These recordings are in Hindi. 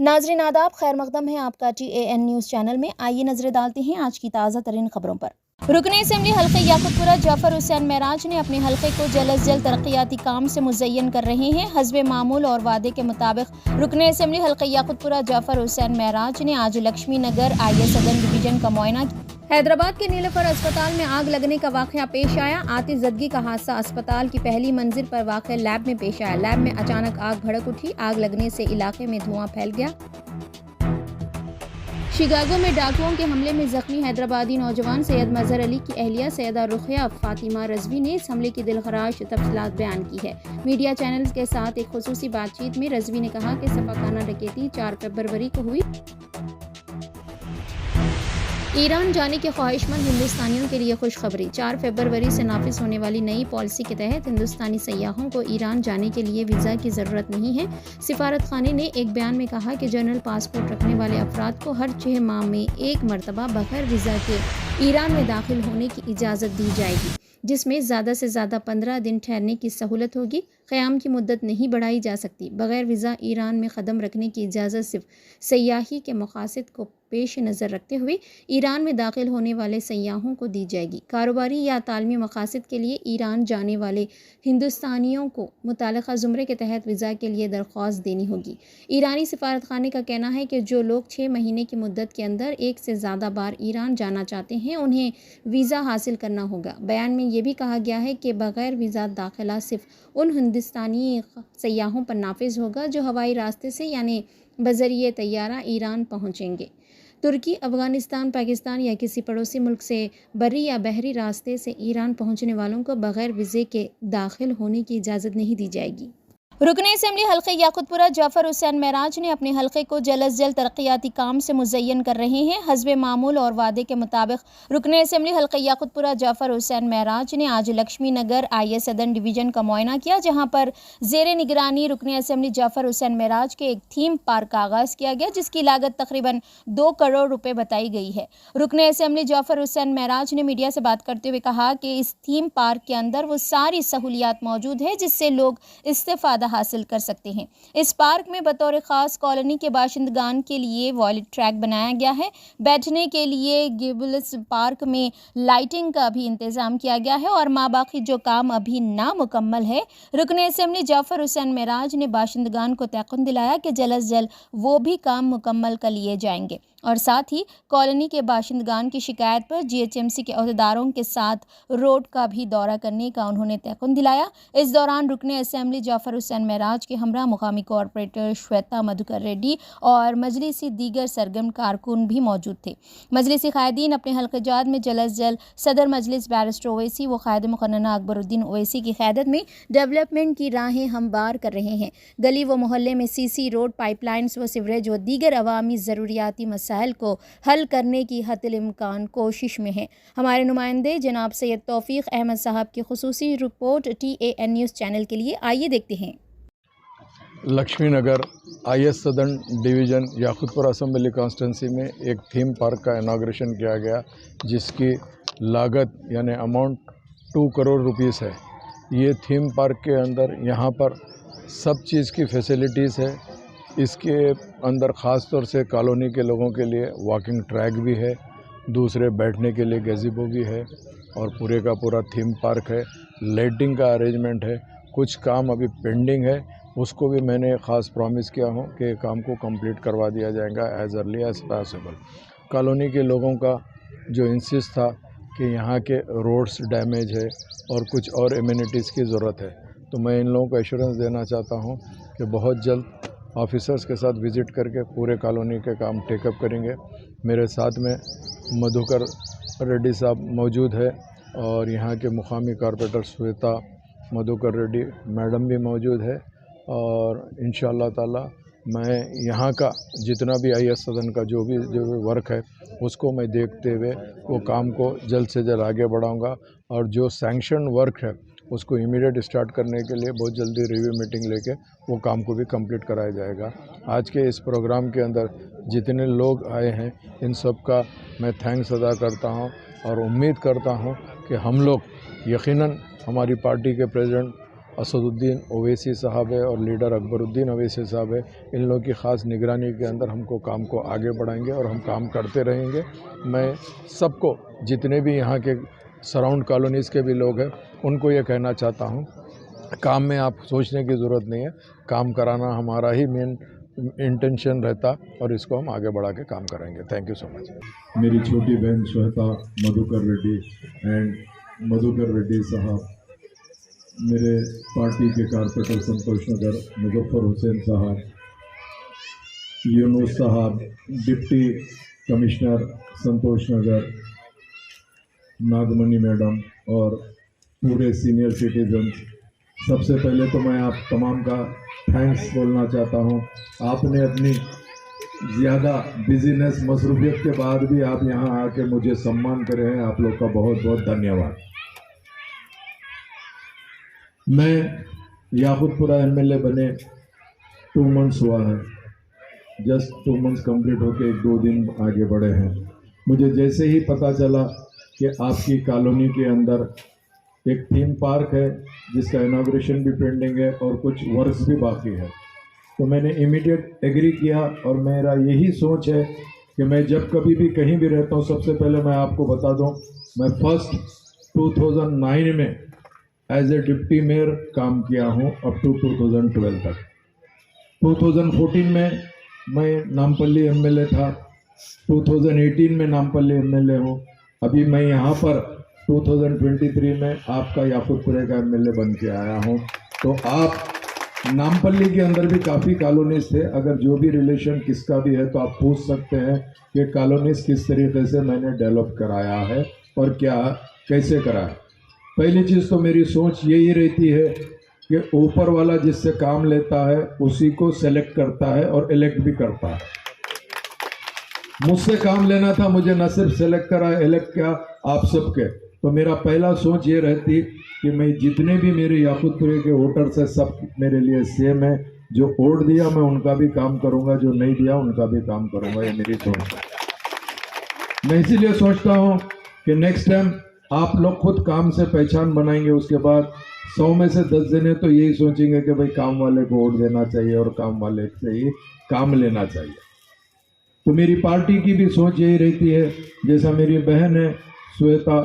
नाज़रीन आदाब, खैर मकदम है आपका TAN न्यूज़ चैनल में। आइए नजरें डालते हैं आज की ताज़ा तरीन खबरों पर। रुकने असेंबली हल्के याकुतपुरा जाफर हुसैन महराज ने अपने हल्के को जल्द अज जल्द तरक्याती काम से मुज़य्यन कर रहे हैं। हस्बे मामूल और वादे के मुताबिक रुकने असेंबली हल्के याकुतपुरा जाफर हुसैन महराज ने आज लक्ष्मी नगर IS सदन डिवीजन का मुआयना किया। हैदराबाद के नीलोफर अस्पताल में आग लगने का वाक़या पेश आया। आतिशज़दगी का हादसा अस्पताल की पहली मंजिल पर वाक़ लैब में पेश आया। लैब में अचानक आग भड़क उठी। आग लगने से इलाके में धुआं फैल गया। शिकागो में डाकुओं के हमले में जख्मी हैदराबादी नौजवान सैयद मजहर अली की अहलिया सैयदा रुखया फातिमा रजवी ने इस हमले की दिलखराश तफसीलात बयान की है। मीडिया चैनल्स के साथ एक खुसूसी बातचीत में रजवी ने कहा कि सफाकाना डकैती 4 फरवरी को हुई। ईरान जाने के ख्वाहिशमंद हिंदुस्तानियों के लिए खुशखबरी। 4 फरवरी से नाफिज होने वाली नई पॉलिसी के तहत हिंदुस्तानी सयाहों को ईरान जाने के लिए वीज़ा की ज़रूरत नहीं है। सिफारत खाने ने एक बयान में कहा कि जनरल पासपोर्ट रखने वाले अफराद को हर 6 माह में एक मरतबा बगैर वीज़ा के ईरान में दाखिल होने की इजाज़त दी जाएगी, जिसमें ज़्यादा से ज़्यादा 15 दिन ठहरने की सहूलत होगी। क़याम की मुद्दत नहीं बढ़ाई जा सकती। बग़ैर वीज़ा ईरान में क़दम रखने की इजाज़त सिर्फ सयाही के मक़ासद को पेश नज़र रखते हुए ईरान में दाखिल होने वाले सयाहों को दी जाएगी। कारोबारी या तालमी मक़ासद के लिए ईरान जाने वाले हिंदुस्तानियों को मुताल्लिक़ा ज़ुमरे के तहत वीज़ा के लिए दरख्वास्त देनी होगी। ईरानी सिफारत खाने का कहना है कि जो लोग 6 महीने की मुद्दत के अंदर एक से ज़्यादा बार ईरान जाना चाहते हैं उन्हें वीज़ा हासिल करना होगा। बयान में ये भी कहा गया है कि बग़ैर वीज़ा दाखिला सिर्फ उन हिंदुस्तानी सयाहों पर नाफिज होगा जो हवाई रास्ते से यानी बज़रिए तैयारा ईरान पहुँचेंगे। तुर्की, अफ़गानिस्तान, पाकिस्तान या किसी पड़ोसी मुल्क से बर्री या बहरी रास्ते से ईरान पहुंचने वालों को बग़ैर वीज़े के दाखिल होने की इजाज़त नहीं दी जाएगी। रुकने असेंबली हल्के याकुतपुरा जाफर हुसैन महराज ने अपने हल्के को जल्द अज जल्द तरक्याती काम से मुज़य्यन कर रहे हैं। हस्बे मामूल और वादे के मुताबिक रुकने असेंबली हल्के याकुतपुरा जाफर हुसैन महराज ने आज लक्ष्मी नगर IS सदन डिवीजन का मुआयना किया, जहां पर ज़ेरे निगरानी रुकने असेंबली जाफर हुसैन महराज के एक थीम पार्क का आगाज़ किया गया, जिसकी लागत तकरीबन 2 करोड़ रुपये बताई गई है। रुकने असेंबली जाफर हुसैन महराज ने मीडिया से बात करते हुए कहा कि इस थीम पार्क के अंदर वो सारी सहूलियात मौजूद है जिससे लोग इस्तेफ़ादा हासिल कर सकते हैं। इस पार्क में बतौर ख़ास कॉलोनी के बाशिंदगान के लिए वॉलेट ट्रैक बनाया गया है। बैठने के लिए गिबल्स पार्क में लाइटिंग का भी इंतज़ाम किया गया है और माबाकी जो काम अभी नामुकम्मल है। रुकने असेंबली जाफर हुसैन महराज ने बाशिंदगान को तयक़ुन दिलाया कि जल्द अज जल्द वो भी काम मुकम्मल कर लिए जाएंगे और साथ ही कॉलोनी के बाशिंदगान की शिकायत पर GHMC के अहदेदारों के साथ रोड का भी दौरा करने का उन्होंने तयक़ुन दिलाया। इस दौरान रुकने असेंबली जाफर हुसैन महराज के हमरा मुकामी कॉरपोरेटर श्वेता मधुकर रेड्डी और मजलिसी दीगर सरगर्म कारकुन भी मौजूद थे। मजलिसी कायदीन अपने हल्क़जात में जल्द अज जल्द सदर मजलिस बैरिस्टर ओवैसी व क़ायद मुक़न्नना अकबरुद्दीन ओवैसी की क़यादत में डेवलपमेंट की राहें हमवार कर रहे हैं। गली व मोहल्ले में CC रोड, पाइपलाइन्स व सीवरेज व दीगर अवामी ज़रूरियाती मसाइल को हल करने की हत्तल इम्कान कोशिश में है। हमारे नुमाइंदे जनाब सैयद तौफीक अहमद साहब की खुसूसी रिपोर्ट TAN न्यूज़ चैनल के लिए। आइए देखते हैं। लक्ष्मी नगर IS सदन डिवीज़न याकुतपुरा असम्बली कॉन्स्टिट्यूंसी में एक थीम पार्क का इनाग्रेशन किया गया, जिसकी लागत यानी अमाउंट 2 करोड़ रुपीस है। ये थीम पार्क के अंदर यहाँ पर सब चीज़ की फैसिलिटीज़ है। इसके अंदर ख़ास तौर से कॉलोनी के लोगों के लिए वॉकिंग ट्रैक भी है, दूसरे बैठने के लिए गज़ीबो भी है और पूरे का पूरा थीम पार्क है। लाइटिंग का अरेंजमेंट है। कुछ काम अभी पेंडिंग है, उसको भी मैंने ख़ास प्रॉमिस किया हूँ कि काम को कंप्लीट करवा दिया जाएगा as early as possible. Colony के लोगों का जो इंसिस्ट था कि यहाँ के रोड्स डैमेज है और कुछ और एमिनिटीज़ की ज़रूरत है, तो मैं इन लोगों को एश्योरेंस देना चाहता हूँ कि बहुत जल्द ऑफिसर्स के साथ विज़िट करके पूरे कॉलोनी के काम टेकअप करेंगे। मेरे साथ में मधुकर रेड्डी साहब मौजूद है और यहाँ के मुकामी कॉरपोरेटर श्वेता मधुकर रेड्डी मैडम भी मौजूद है और इंशाअल्लाह ताला मैं यहाँ का जितना भी IS सदन का जो भी वर्क है उसको मैं देखते हुए वो काम को जल्द से जल्द आगे बढ़ाऊँगा और जो सैंक्शन वर्क है उसको इमीडिएट स्टार्ट करने के लिए बहुत जल्दी रिव्यू मीटिंग लेके वो काम को भी कंप्लीट कराया जाएगा। आज के इस प्रोग्राम के अंदर जितने लोग आए हैं इन सब का मैं थैंक्स अदा करता हूं और उम्मीद करता हूं कि हम लोग यकीनन हमारी पार्टी के प्रेसिडेंट असदुद्दीन ओवैसी साहब है और लीडर अकबरुद्दीन ओवैसी साहब है। इन लोगों की ख़ास निगरानी के अंदर हमको काम को आगे बढ़ाएंगे और हम काम करते रहेंगे। मैं सबको, जितने भी यहाँ के सराउंड कॉलोनीज़ के भी लोग हैं, उनको ये कहना चाहता हूँ, काम में आप सोचने की ज़रूरत नहीं है, काम कराना हमारा ही मेन इंटेंशन रहता और इसको हम आगे बढ़ा के काम करेंगे। Thank you so much. मेरी छोटी बहन श्वेता मधुकर रेड्डी एंड मधुकर रेड्डी साहब, मेरे पार्टी के कारपोरेटर संतोष नगर मुजफ्फर हुसैन साहब, यूनुस साहब, डिप्टी कमिश्नर संतोष नगर, नागमणि मैडम और पूरे सीनियर सिटीजन, सबसे पहले तो मैं आप तमाम का थैंक्स बोलना चाहता हूं। आपने अपनी ज़्यादा बिजीनेस मसरूफियत के बाद भी आप यहां आके मुझे सम्मान करे हैं, आप लोग का बहुत बहुत धन्यवाद। मैं याकूतपुरा एमएलए बने 2 मंथ्स हुआ है, जस्ट 2 मंथ्स कंप्लीट होके 1-2 दिन आगे बढ़े हैं। मुझे जैसे ही पता चला कि आपकी कॉलोनी के अंदर एक थीम पार्क है जिसका इनॉग्रेशन भी पेंडिंग है और कुछ वर्क्स भी बाकी है, तो मैंने इमीडिएट एग्री किया। और मेरा यही सोच है कि मैं जब कभी भी कहीं भी रहता हूँ, सबसे पहले मैं आपको बता दूँ, मैं फर्स्ट 2009 में एज ए डिप्टी मेयर काम किया हूँ अप टू 2012 तक। 2014 में मैं नामपल्ली एमएलए था, 2018 में नामपल्ली एमएलए हूँ। अभी मैं यहाँ पर 2023 में आपका याकूतपुरे का एमएलए बन के आया हूँ। तो आप नामपल्ली के अंदर भी काफ़ी कॉलोनीज थे, अगर जो भी रिलेशन किसका भी है तो आप पूछ सकते हैं कि कॉलोनीज किस तरीके से मैंने डेवलप कराया है और क्या कैसे कराया। पहली चीज़ तो मेरी सोच यही रहती है कि ऊपर वाला जिससे काम लेता है उसी को सेलेक्ट करता है और इलेक्ट भी करता है। मुझसे काम लेना था, मुझे न सिर्फ सेलेक्ट करा, इलेक्ट किया आप सबके। तो मेरा पहला सोच ये रहती कि मैं जितने भी मेरे याकूतपुरे के वोटर्स हैं सब मेरे लिए सेम है। जो वोट दिया मैं उनका भी काम करूंगा, जो नहीं दिया उनका भी काम करूंगा, ये मेरी सोच है। मैं इसीलिए सोचता हूँ कि नेक्स्ट टाइम आप लोग खुद काम से पहचान बनाएंगे, उसके बाद 100 में से 10 जने तो यही सोचेंगे कि भाई काम वाले को वोट देना चाहिए और काम वाले से ही काम लेना चाहिए। तो मेरी पार्टी की भी सोच यही रहती है। जैसा मेरी बहन है श्वेता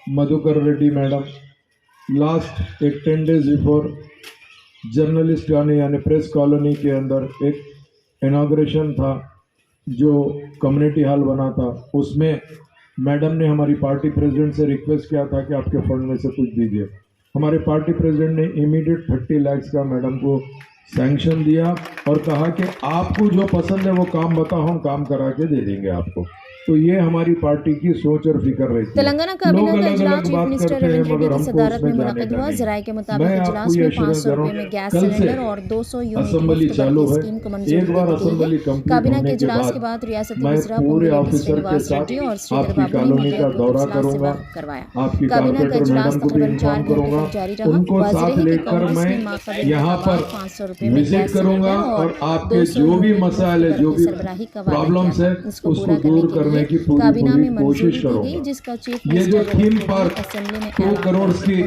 मधुकर रेड्डी मैडम, लास्ट एक 10 डेज बिफोर जर्नलिस्ट कॉलोनी यानी प्रेस कॉलोनी के अंदर एक इनॉग्रेशन था जो कम्युनिटी हॉल बना था, उसमें मैडम ने हमारी पार्टी प्रेसिडेंट से रिक्वेस्ट किया था कि आपके फंड में से कुछ दीजिए। हमारे पार्टी प्रेसिडेंट ने इमीडिएट 30 लाख का मैडम को सैंक्शन दिया और कहा कि आपको जो पसंद है वो काम बताओ, हम काम करा के दे देंगे आपको। तो ये हमारी पार्टी की सोच और फिक्र रहती है। तेलंगाना कैबिनेट का इजलास चीफ मिनिस्टर रेवंत रेड्डी की सदारत में मुनक्किद हुआ। जराये के मुताबिक इजलास में 500 रुपए में गैस सिलेंडर और 200 यूनिट स्कीम को मंजूरी दी गई है। कैबिनेट के इजलास के बाद रियासती वज़ीर भूमि श्रीनिवास रेड्डी और श्रीधर बाबू ने मीडिया को इजलास से वाकिफ करवाया। कैबिनेट का इजलास तकरीबन 4 घंटे तक जारी रहा। वज़ीर के कांग्रेस ने माकबल यहाँ पर 500 रुपए में विजिट करूंगा और आपके जो भी मसाइल है, जो भी प्रॉब्लम्स है, उसको दूर करने की पूरी कोशिश करूंगा। ये जो थीम पार्क 2 करोड़ की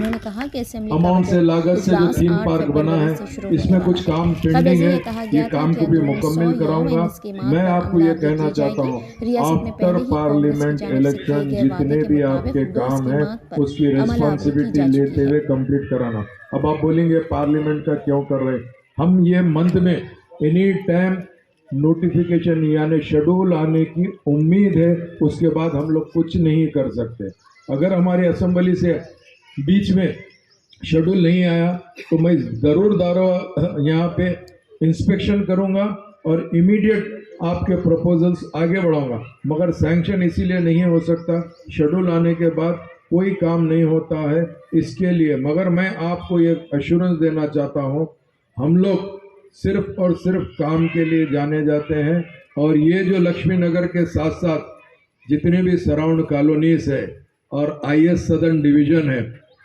अमाउंट से लागत से जो थीम पार्क बना है, इसमें कुछ काम पेंडिंग है, ये काम को भी मुकम्मल कराऊंगा। मैं आपको ये कहना चाहता हूँ, आफ्टर पार्लियामेंट इलेक्शन जितने भी आपके काम है उसकी रिस्पॉन्सिबिलिटी लेते हुए कंप्लीट कराना। अब आप बोलेंगे पार्लियामेंट का क्यों कर रहे हैं? हम ये मंथ में एनी टाइम नोटिफिकेशन यानी शेड्यूल आने की उम्मीद है, उसके बाद हम लोग कुछ नहीं कर सकते। अगर हमारे असेंबली से बीच में शेड्यूल नहीं आया तो मैं ज़रूर यहाँ पे इंस्पेक्शन करूँगा और इमीडिएट आपके प्रपोजल्स आगे बढ़ाऊँगा। मगर सैंक्शन इसीलिए नहीं हो सकता, शेड्यूल आने के बाद कोई काम नहीं होता है इसके लिए। मगर मैं आपको ये अश्योरेंस देना चाहता हूँ, हम लोग सिर्फ और सिर्फ काम के लिए जाने जाते हैं। और ये जो लक्ष्मी नगर के साथ साथ जितने भी सराउंड कॉलोनीज है और आईएस सदर्न डिवीज़न है,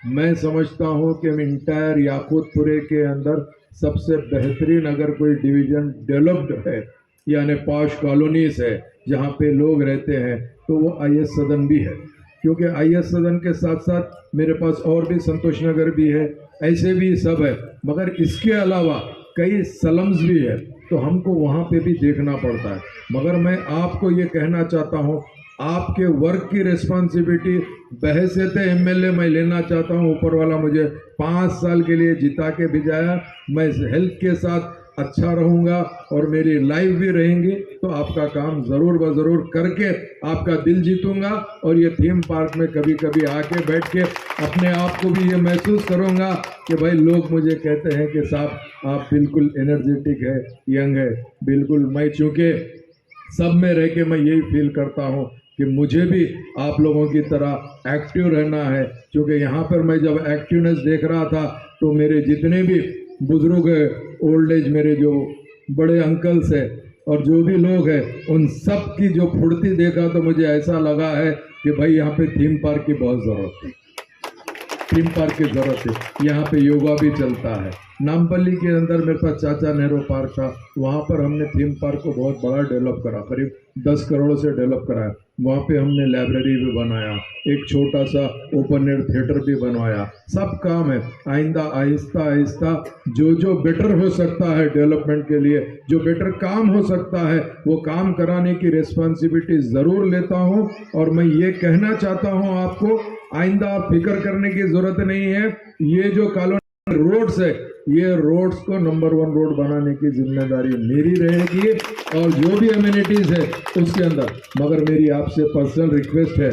मैं समझता हूँ कि इंटायर याकूतपुरे के अंदर सबसे बेहतरीन अगर कोई डिवीज़न डेवलप्ड है यानी पॉश कॉलोनीज है जहाँ पे लोग रहते हैं, तो वो आईएस सदन भी है। क्योंकि IS सदन के साथ साथ मेरे पास और भी संतोष नगर भी है, ऐसे भी सब है, मगर इसके अलावा कई स्लम्स भी है, तो हमको वहाँ पे भी देखना पड़ता है। मगर मैं आपको ये कहना चाहता हूँ, आपके वर्क की रिस्पॉन्सिबिलिटी बहैसियत MLA मैं लेना चाहता हूँ। ऊपर वाला मुझे 5 साल के लिए जिता के भिजाया, मैं हेल्थ के साथ अच्छा रहूँगा और मेरी लाइफ भी रहेंगी, तो आपका काम ज़रूर ब ज़रूर करके आपका दिल जीतूंगा। और ये थीम पार्क में कभी कभी आके बैठ के अपने आप को भी ये महसूस करूँगा कि भाई लोग मुझे कहते हैं कि साहब आप बिल्कुल एनर्जेटिक है, यंग है। बिल्कुल, मैं चूँकि सब में रह के मैं यही फील करता हूँ कि मुझे भी आप लोगों की तरह एक्टिव रहना है, क्योंकि यहाँ पर मैं जब एक्टिवनेस देख रहा था तो मेरे जितने भी बुजुर्ग है, ओल्ड एज मेरे जो बड़े अंकल्स है और जो भी लोग हैं, उन सब की जो फुर्ती देखा तो मुझे ऐसा लगा है कि भाई यहाँ पे थीम पार्क की बहुत ज़रूरत है, थीम पार्क की ज़रूरत है। यहाँ पे योगा भी चलता है। नामपल्ली के अंदर मेरे पास चाचा नेहरू पार्क था, वहाँ पर हमने थीम पार्क को बहुत बड़ा डेवलप करा, करीब 10 करोड़ से डेवलप कराया। वहाँ पे हमने लाइब्रेरी भी बनाया, एक छोटा सा ओपन एयर थिएटर भी बनवाया। सब काम है। आइंदा आहिस्ता आहिस्ता जो बेटर हो सकता है डेवलपमेंट के लिए, जो बेटर काम हो सकता है, वो काम कराने की रिस्पॉन्सिबिलिटी ज़रूर लेता हूँ। और मैं ये कहना चाहता हूँ आपको, आइंदा फिक्र करने की ज़रूरत नहीं है। ये जो कॉलोनी रोड्स है, ये रोड्स को नंबर 1 रोड बनाने की जिम्मेदारी मेरी रहेगी, और जो भी एमिनिटीज़ है उसके अंदर। मगर मेरी आपसे पर्सनल रिक्वेस्ट है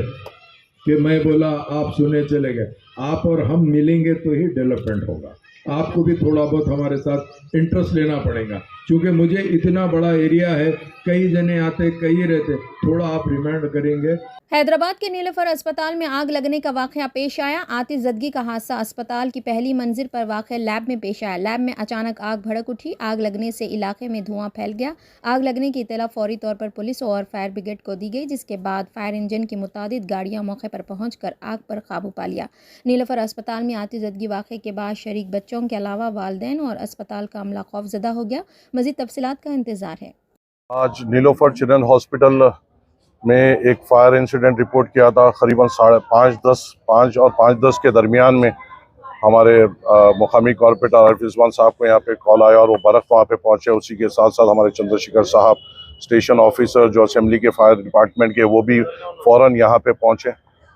कि मैं बोला आप सुने चले गए, आप और हम मिलेंगे तो ही डेवलपमेंट होगा। आपको भी थोड़ा बहुत हमारे साथ इंटरेस्ट लेना पड़ेगा, क्योंकि मुझे इतना बड़ा एरिया है, कई जने आते कई रहते, थोड़ा आप रिमाइंड करेंगे। हैदराबाद के नीलोफर अस्पताल में आग लगने का वाक़या पेश आया। आतिशज़दगी का हादसा अस्पताल की पहली मंजिल पर वाक़ लैब में पेश आया। लैब में अचानक आग भड़क उठी। आग लगने से इलाके में धुआं फैल गया। आग लगने की इत्तला फौरी तौर पर पुलिस और फायर ब्रिगेड को दी गई, जिसके बाद फायर इंजन की मुतादिद गाड़ियां मौके पर पहुंचकर आग पर काबू पा लिया। नीलोफर अस्पताल में आतिशज़दगी वाक़े के बाद शरीक बच्चों के अलावा वालिदैन और अस्पताल का अमला खौफज़दा हो गया। मज़ीद तफसीलात का इंतज़ार है। आज नीलोफर चिल्ड्रन हॉस्पिटल में एक फायर इंसिडेंट रिपोर्ट किया था। करीबन 5 और 5:10 के दरमियान में हमारे मुकामी कॉर्पोरेटर आरिफ रिजवान साहब को यहाँ पे कॉल आया और वो बरक़ वहाँ पे पहुँचे। उसी के साथ साथ हमारे चंद्रशेखर साहब स्टेशन ऑफिसर जो असेंबली के फायर डिपार्टमेंट के, वो भी फ़ौरन यहाँ पे पहुँचे।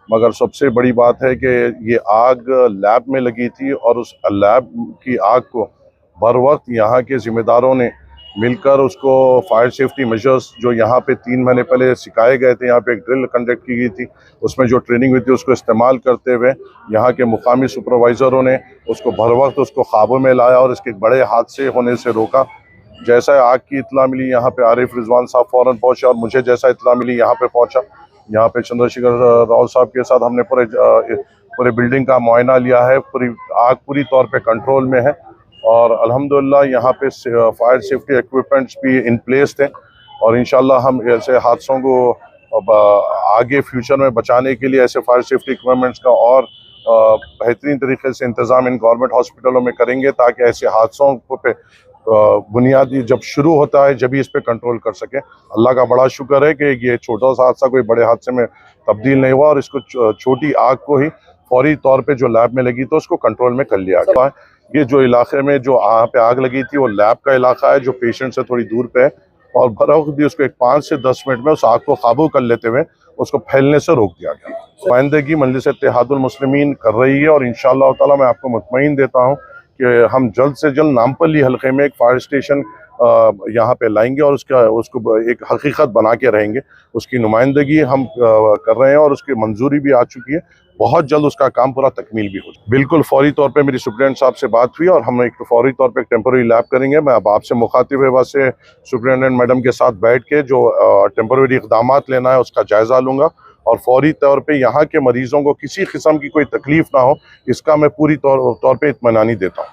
मगर सबसे बड़ी बात है कि ये आग लैब में लगी थी और उस लैब की आग को बर वक्त यहाँ के ज़िम्मेदारों ने मिलकर उसको फायर सेफ्टी मेजर्स जो यहाँ पे 3 महीने पहले सिखाए गए थे, यहाँ पे एक ड्रिल कंडक्ट की गई थी, उसमें जो ट्रेनिंग हुई थी उसको इस्तेमाल करते हुए यहाँ के मुकामी सुपरवाइज़रों ने उसको भर वक्त उसको काबू में लाया और इसके बड़े हादसे होने से रोका। जैसा आग की इत्तला मिली, यहाँ पे आरिफ रिजवान साहब फ़ौरन पहुँचे और मुझे जैसा इत्तला मिली यहाँ पे पहुँचा। यहाँ पे चंद्रशेखर राव साहब के साथ हमने पूरे बिल्डिंग का मुआयना लिया है। आग पूरी तौर पर कंट्रोल में है और अल्हम्दुलिल्लाह यहाँ पे फायर सेफ्टी इक्विपमेंट्स भी इन प्लेस थे और इंशाल्लाह हम ऐसे हादसों को आगे फ्यूचर में बचाने के लिए ऐसे फायर सेफ्टी इक्विपमेंट्स का और बेहतरीन तरीके से इंतज़ाम इन गवर्नमेंट हॉस्पिटलों में करेंगे, ताकि ऐसे हादसों पे बुनियादी जब शुरू होता है जब ही इस पे कंट्रोल कर सके। अल्लाह का बड़ा शुक्र है कि ये छोटा सा हादसा कोई बड़े हादसे में तब्दील नहीं हुआ और इसको छोटी आग को ही फौरी तौर पे जो लैब में लगी तो उसको कंट्रोल में कर लिया गया। ये जो इलाके में जो यहाँ पे आग लगी थी वो लैब का इलाका है जो पेशेंट से थोड़ी दूर पे है और बरवक्त भी उसको एक 5 से 10 मिनट में उस आग को काबू कर लेते हुए उसको फैलने से रोक दिया गया। नुमाइंदगी मजलिस इत्तेहादुल मुस्लिमीन कर रही है और इंशाअल्लाह ताला मैं आपको मुतमईन देता हूँ कि हम जल्द से जल्द नामपल्ली हल्के में एक फायर स्टेशन यहाँ पे लाएंगे और उसको एक हकीकत बना के रहेंगे। उसकी नुमाइंदगी हम कर रहे हैं और उसकी मंजूरी भी आ चुकी है। बहुत जल्द उसका काम पूरा तकमील भी हो जाए। बिल्कुल फौरी तौर पे मेरी सुप्रिटेंडेंट साहब से बात हुई और हम एक फौरी तौर पे एक टेम्पररी लैब करेंगे। मैं अब आपसे मुखातिब हुए से सुप्रिटेंडेंट मैडम के साथ बैठ के जो टेम्पररी इक़दामात लेना है उसका जायज़ा लूँगा और फौरी तौर पे यहाँ के मरीज़ों को किसी किस्म की कोई तकलीफ़ ना हो, इसका मैं पूरी तौर पे इत्मीनानी देता हूँ।